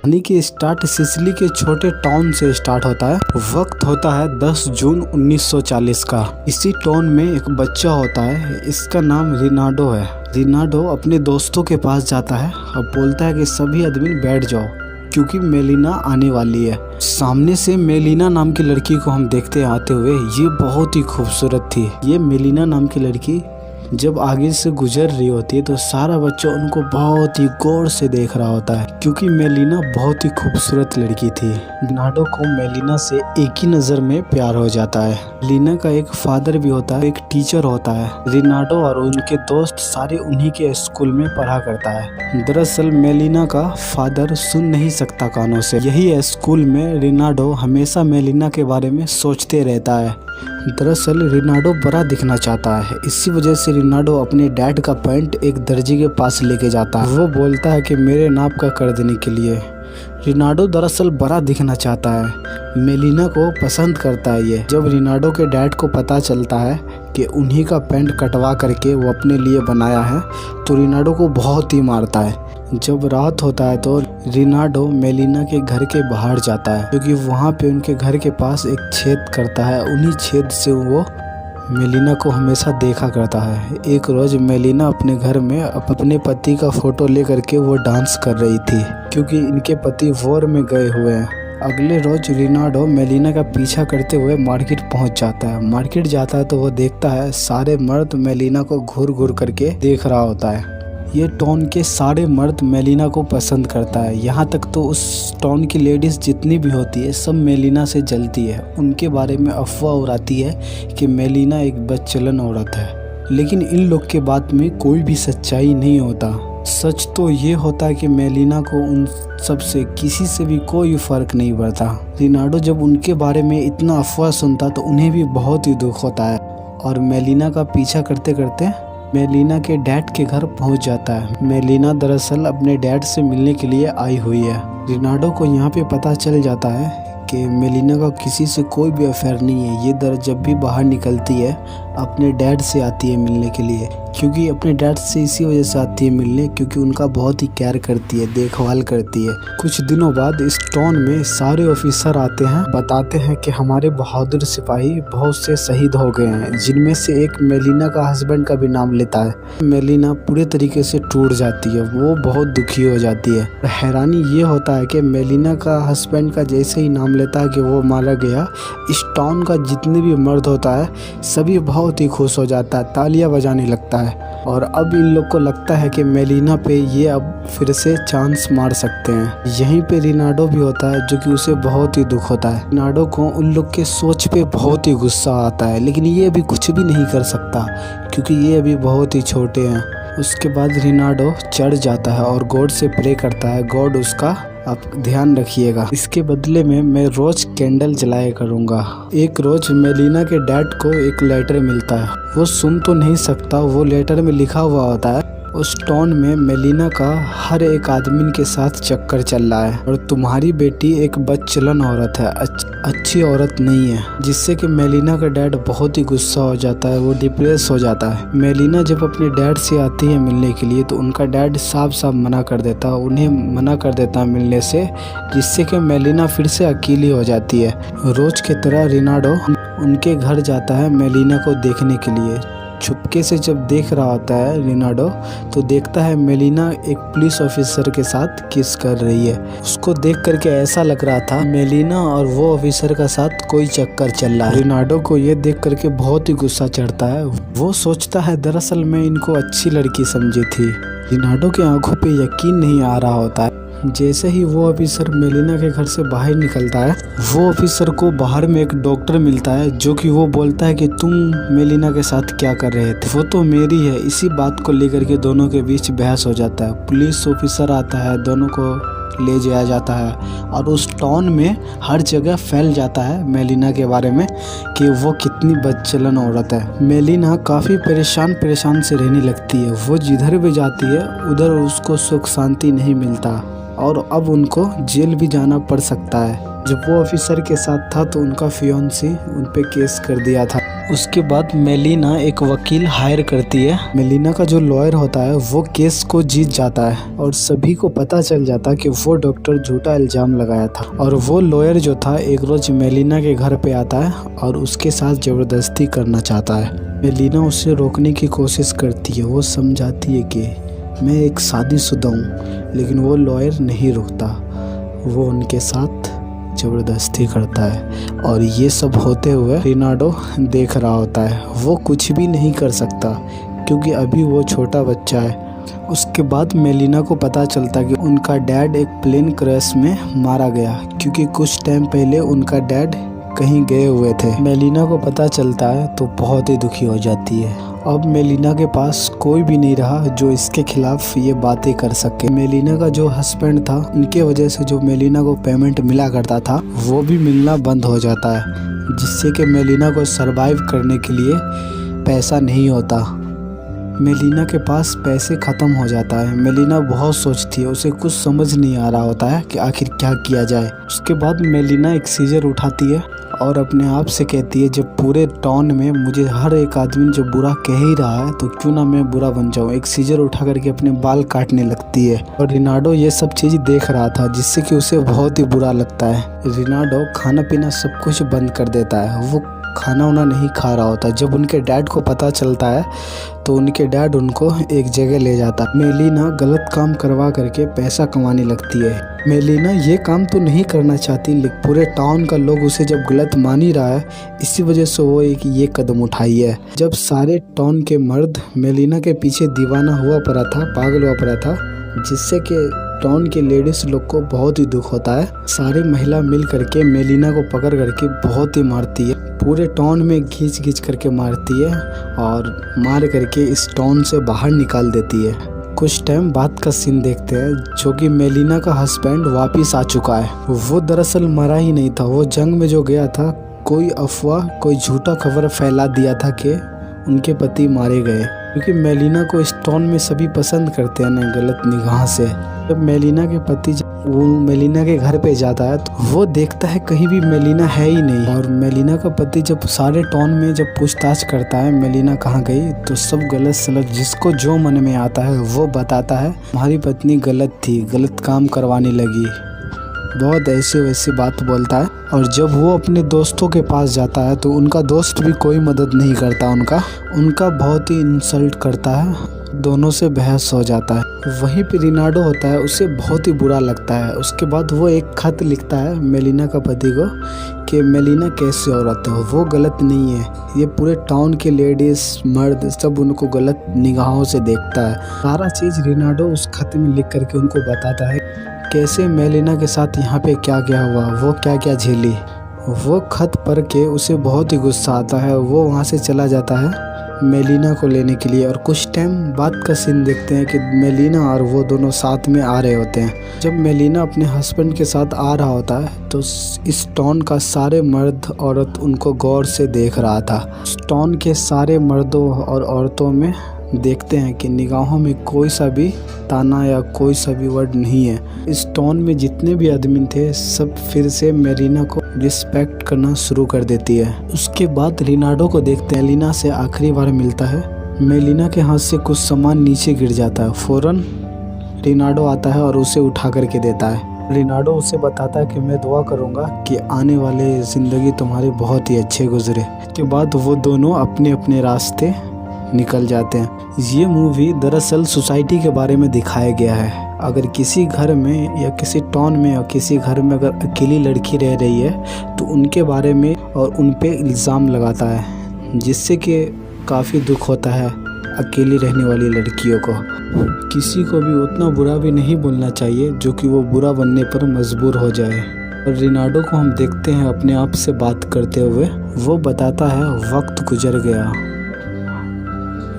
कहानी की start Sicily के छोटे टाउन से स्टार्ट होता है। वक्त होता है 10 जून 1940 का। इसी टाउन में एक बच्चा होता है, इसका नाम रिनार्डो है। रिनार्डो अपने दोस्तों के पास जाता है और बोलता है कि सभी आदमी बैठ जाओ क्योंकि मेलिना आने वाली है। सामने से मेलिना नाम की लड़की को हम देखते आते हुए। ये बहुत ही खूबसूरत थी। ये मेलिना नाम की लड़की जब आगे से गुजर रही होती है तो सारा बच्चा उनको बहुत ही गौर से देख रहा होता है क्योंकि मेलिना बहुत ही खूबसूरत लड़की थी। रिनार्डो को मेलिना से एक ही नज़र में प्यार हो जाता है। मेलिना का एक फादर भी होता है, एक टीचर होता है। रिनार्डो और उनके दोस्त सारे उन्हीं के स्कूल में पढ़ा करता है। दरअसल मेलिना का फादर सुन नहीं सकता कानों से। यही स्कूल में रिनार्डो हमेशा मेलिना के बारे में सोचते रहता है। दरअसल रिनार्डो बड़ा दिखना चाहता है, इसी वजह से रिनार्डो अपने डैड का पैंट एक दर्जी के पास लेके जाता है। वो बोलता है कि मेरे नाप का कर देने के लिए। रिनार्डो दरअसल बड़ा दिखना चाहता है, मेलिना को पसंद करता है ये। जब रिनार्डो के डैड को पता चलता है कि उन्हीं का पैंट कटवा करके वो अपने लिए बनाया है तो रिनार्डो को बहुत ही मारता है। जब रात होता है तो रिनार्डो मेलिना के घर के बाहर जाता है क्योंकि वहाँ पे उनके घर के पास एक छेद करता है। उन्हीं छेद से वो मेलिना को हमेशा देखा करता है। एक रोज मेलिना अपने घर में अपने पति का फोटो लेकर के वो डांस कर रही थी क्योंकि इनके पति वॉर में गए हुए हैं। अगले रोज रिनार्डो मेलिना का पीछा करते हुए मार्केट पहुंच जाता है। मार्केट जाता है तो वो देखता है सारे मर्द मेलिना को घूर घूर करके देख रहा होता है। ये टाउन के सारे मर्द मेलिना को पसंद करता है। यहाँ तक तो उस टाउन की लेडीज़ जितनी भी होती है सब मेलिना से जलती है। उनके बारे में अफवाह उड़ाती है कि मेलिना एक बदचलन औरत है। लेकिन इन लोग के बात में कोई भी सच्चाई नहीं होता। सच तो ये होता है कि मेलिना को उन सब से किसी से भी कोई फ़र्क नहीं पड़ता। रिनार्डो जब उनके बारे में इतना अफवाह सुनता तो उन्हें भी बहुत ही दुख होता है और मेलिना का पीछा करते करते मेलिना के डैड के घर पहुंच जाता है। मेलिना दरअसल अपने डैड से मिलने के लिए आई हुई है। रिनार्डो को यहाँ पे पता चल जाता है कि मेलिना का किसी से कोई भी अफेयर नहीं है। ये जब भी बाहर निकलती है अपने डैड से आती है मिलने के लिए, क्योंकि अपने डैड से इसी वजह से आती है मिलने क्योंकि उनका बहुत ही केयर करती है, देखभाल करती है। कुछ दिनों बाद इस टाउन में सारे ऑफिसर आते हैं, बताते हैं कि हमारे बहादुर सिपाही बहुत से शहीद हो गए हैं, जिनमें से एक मेलिना का हस्बैंड का भी नाम लेता है। मेलिना पूरे तरीके से टूट जाती है, वो बहुत दुखी हो जाती है। हैरानी ये होता है कि मेलिना का हस्बैंड का जैसे ही नाम लेता है कि वो मारा गया, इस टाउन का जितने भी मर्द होता है सभी बहुत ही खुश हो जाता है, तालियां बजाने लगता है। और अब इन लोग को लगता है कि मेलिना पे ये अब फिर से चांस मार सकते हैं। यहीं पे रिनार्डो भी होता है जो कि उसे बहुत ही दुख होता है। रिनार्डो को उन लोग के सोच पे बहुत ही गुस्सा आता है, लेकिन ये अभी कुछ भी नहीं कर सकता क्योंकि ये अभी बहुत ही छोटे हैं। उसके बाद रिनार्डो चढ़ जाता है और गॉड से प्रे करता है, गॉड उसका आप ध्यान रखिएगा, इसके बदले में मैं रोज कैंडल जलाया करूँगा। एक रोज मेलिना के डैड को एक लेटर मिलता है। वो सुन तो नहीं सकता, वो लेटर में लिखा हुआ होता है उस टाउन में मेलिना का हर एक आदमी के साथ चक्कर चल रहा है और तुम्हारी बेटी एक बदचलन औरत है, अच्छी औरत नहीं है। जिससे कि मेलिना का डैड बहुत ही गुस्सा हो जाता है, वो डिप्रेस हो जाता है। मेलिना जब अपने डैड से आती है मिलने के लिए तो उनका डैड साफ साफ मना कर देता है, उन्हें मना कर देता है मिलने से, जिससे कि मेलिना फिर से अकेली हो जाती है। रोज की तरह रिनार्डो उनके घर जाता है मेलिना को देखने के लिए। छुपके से जब देख रहा होता है रिनार्डो तो देखता है मेलिना एक पुलिस ऑफिसर के साथ किस कर रही है। उसको देख करके ऐसा लग रहा था मेलिना और वो ऑफिसर का साथ कोई चक्कर चल रहा है। रिनार्डो को ये देख करके बहुत ही गुस्सा चढ़ता है। वो सोचता है दरअसल मैं इनको अच्छी लड़की समझी थी। रिनार्डो के आंखों पे यकीन नहीं आ रहा होता है। जैसे ही वो ऑफिसर मेलिना के घर से बाहर निकलता है, वो ऑफिसर को बाहर में एक डॉक्टर मिलता है जो कि वो बोलता है कि तुम मेलिना के साथ क्या कर रहे थे, वो तो मेरी है। इसी बात को लेकर के दोनों के बीच बहस हो जाता है। पुलिस ऑफिसर आता है, दोनों को ले जाया जाता है और उस टाउन में हर जगह फैल जाता है मेलिना के बारे में कि वो कितनी बदचलन औरत है। मेलिना काफ़ी परेशान से रहने लगती है। वो जिधर भी जाती है उधर उसको सुख शांति नहीं मिलता और अब उनको जेल भी जाना पड़ सकता है। जब वो ऑफिसर के साथ था तो उनका फियोंसी उन पे केस कर दिया था। उसके बाद मेलिना एक वकील हायर करती है। मेलिना का जो लॉयर होता है वो केस को जीत जाता है और सभी को पता चल जाता है कि वो डॉक्टर झूठा इल्जाम लगाया था। और वो लॉयर जो था एक रोज मेलिना के घर पे आता है और उसके साथ जबरदस्ती करना चाहता है। मेलिना उसे रोकने की कोशिश करती है, वो समझाती है कि मैं एक शादीशुदा हूँ, लेकिन वो लॉयर नहीं रुकता, वो उनके साथ ज़बरदस्ती करता है। और ये सब होते हुए रिनार्डो देख रहा होता है, वो कुछ भी नहीं कर सकता क्योंकि अभी वो छोटा बच्चा है। उसके बाद मेलिना को पता चलता कि उनका डैड एक प्लेन क्रैश में मारा गया, क्योंकि कुछ टाइम पहले उनका डैड कहीं गए हुए थे। मेलिना को पता चलता है तो बहुत ही दुखी हो जाती है। अब मेलिना के पास कोई भी नहीं रहा जो इसके खिलाफ ये बातें कर सके। मेलिना का जो हस्बैंड था, उनके वजह से जो मेलिना को पेमेंट मिला करता था वो भी मिलना बंद हो जाता है, जिससे कि मेलिना को सरवाइव करने के लिए पैसा नहीं होता। मेलिना के पास पैसे ख़त्म हो जाता है। मेलिना बहुत सोचती है, उसे कुछ समझ नहीं आ रहा होता है कि आखिर क्या किया जाए। उसके बाद मेलिना एक सीजर उठाती है और अपने आप से कहती है, जब पूरे टाउन में मुझे हर एक आदमी जब बुरा कह ही रहा है तो क्यों ना मैं बुरा बन जाऊँ। एक सीजर उठा करके अपने बाल काटने लगती है और रिनार्डो ये सब चीज़ देख रहा था, जिससे कि उसे बहुत ही बुरा लगता है। रिनार्डो खाना पीना सब कुछ बंद कर देता है, वो खाना वाना नहीं खा रहा होता। जब उनके डैड को पता चलता है तो उनके डैड उनको एक जगह ले जाता। मेलिना गलत काम करवा करके पैसा कमाने लगती है। मेलिना ये काम तो नहीं करना चाहती, लेकिन पूरे टाउन का लोग उसे जब गलत मान ही रहा है, इसी वजह से वो एक ये कदम उठाई है। जब सारे टाउन के मर्द मेलिना के पीछे दीवाना हुआ पड़ा था, पागल हुआ पड़ा था, जिससे कि टाउन के लेडीज लोग को बहुत ही दुख होता है। सारी महिला मिल करके मेलिना को पकड़ करके बहुत ही मारती है, पूरे टाउन में घींच घींच करके मारती है और मार करके इस टाउन से बाहर निकाल देती है। कुछ टाइम बाद का सीन देखते हैं, जो कि मेलिना का हस्बैंड वापिस आ चुका है। वो दरअसल मरा ही नहीं था, वो जंग में जो गया था, कोई अफवाह, कोई झूठा खबर फैला दिया था कि उनके पति मारे गए, क्योंकि मेलिना को इस टाउन में सभी पसंद करते हैं ना गलत निगाह से। जब मेलिना के पति वो मेलिना के घर पे जाता है तो वो देखता है कहीं भी मेलिना है ही नहीं। और मेलिना का पति जब सारे टाउन में जब पूछताछ करता है मेलिना कहाँ गई, तो सब गलत सलत जिसको जो मन में आता है वो बताता है, हमारी पत्नी गलत थी, गलत काम करवाने लगी, बहुत ऐसी वैसी बात बोलता है। और जब वो अपने दोस्तों के पास जाता है तो उनका दोस्त भी कोई मदद नहीं करता, उनका बहुत ही इंसल्ट करता है, दोनों से बहस हो जाता है। वहीं पे रिनार्डो होता है, उसे बहुत ही बुरा लगता है। उसके बाद वो एक खत लिखता है मेलिना का पति को कि मेलिना कैसी औरत है, वो गलत नहीं है, ये पूरे टाउन के लेडीज मर्द सब उनको गलत निगाहों से देखता है। सारा चीज़ रिनार्डो उस खत में लिख करके उनको बताता है, कैसे मेलिना के साथ यहाँ पे क्या क्या हुआ, वो क्या क्या झेली। वो खत पढ़ के उसे बहुत ही गुस्सा आता है, वो वहाँ से चला जाता है मेलिना को लेने के लिए। और कुछ टाइम बाद का सीन देखते हैं कि मेलिना और वो दोनों साथ में आ रहे होते हैं। जब मेलिना अपने हस्बैंड के साथ आ रहा होता है तो इस टाउन का सारे मर्द औरत उनको गौर से देख रहा था। इस टाउन के सारे मर्दों और औरतों में देखते हैं कि निगाहों में कोई सा भी ताना या कोई सा भी वर्ड नहीं है। इस टाउन में जितने भी आदमी थे सब फिर से मेलिना को रिस्पेक्ट करना शुरू कर देती है। उसके बाद रिनार्डो को देखते हैं, मेलिना से आखिरी बार मिलता है। मेलिना के हाथ से कुछ सामान नीचे गिर जाता है, फौरन रिनार्डो आता है और उसे उठा करके देता है। रिनार्डो उसे बताता है कि मैं दुआ करूंगा कि आने वाले ज़िंदगी तुम्हारे बहुत ही अच्छे गुजरे। उसके बाद वो दोनों अपने अपने रास्ते निकल जाते हैं। ये मूवी दरअसल सोसाइटी के बारे में दिखाया गया है। अगर किसी घर में या किसी टाउन में या किसी घर में अगर अकेली लड़की रह रही है तो उनके बारे में और उन पे इल्ज़ाम लगाता है, जिससे कि काफ़ी दुख होता है अकेली रहने वाली लड़कियों को। किसी को भी उतना बुरा भी नहीं बोलना चाहिए जो कि वो बुरा बनने पर मजबूर हो जाए। और रिनार्डो को हम देखते हैं अपने आप से बात करते हुए, वो बताता है वक्त गुजर गया,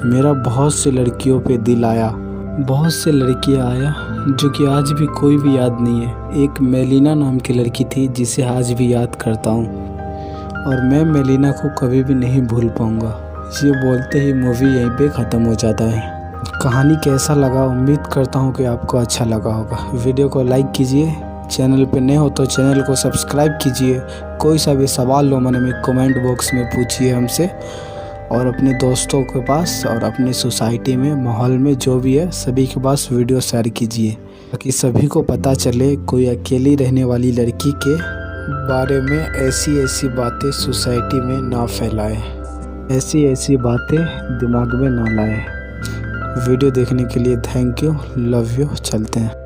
मेरा बहुत से लड़कियों पे दिल आया, बहुत से लड़कियां आया जो कि आज भी कोई भी याद नहीं है। एक मेलिना नाम की लड़की थी जिसे आज भी याद करता हूँ और मैं मेलिना को कभी भी नहीं भूल पाऊँगा। ये बोलते ही मूवी यहीं पे ख़त्म हो जाता है। कहानी कैसा लगा उम्मीद करता हूँ कि आपको अच्छा लगा होगा। वीडियो को लाइक कीजिए, चैनल पे नए हो तो चैनल को सब्सक्राइब कीजिए। कोई सा भी सवाल हो मन में कमेंट बॉक्स में पूछिए हमसे, और अपने दोस्तों के पास और अपनी सोसाइटी में, माहौल में जो भी है सभी के पास वीडियो शेयर कीजिए, ताकि सभी को पता चले कोई अकेली रहने वाली लड़की के बारे में ऐसी बातें सोसाइटी में ना फैलाए, ऐसी बातें दिमाग में ना लाए। वीडियो देखने के लिए थैंक यू, लव यू। चलते हैं।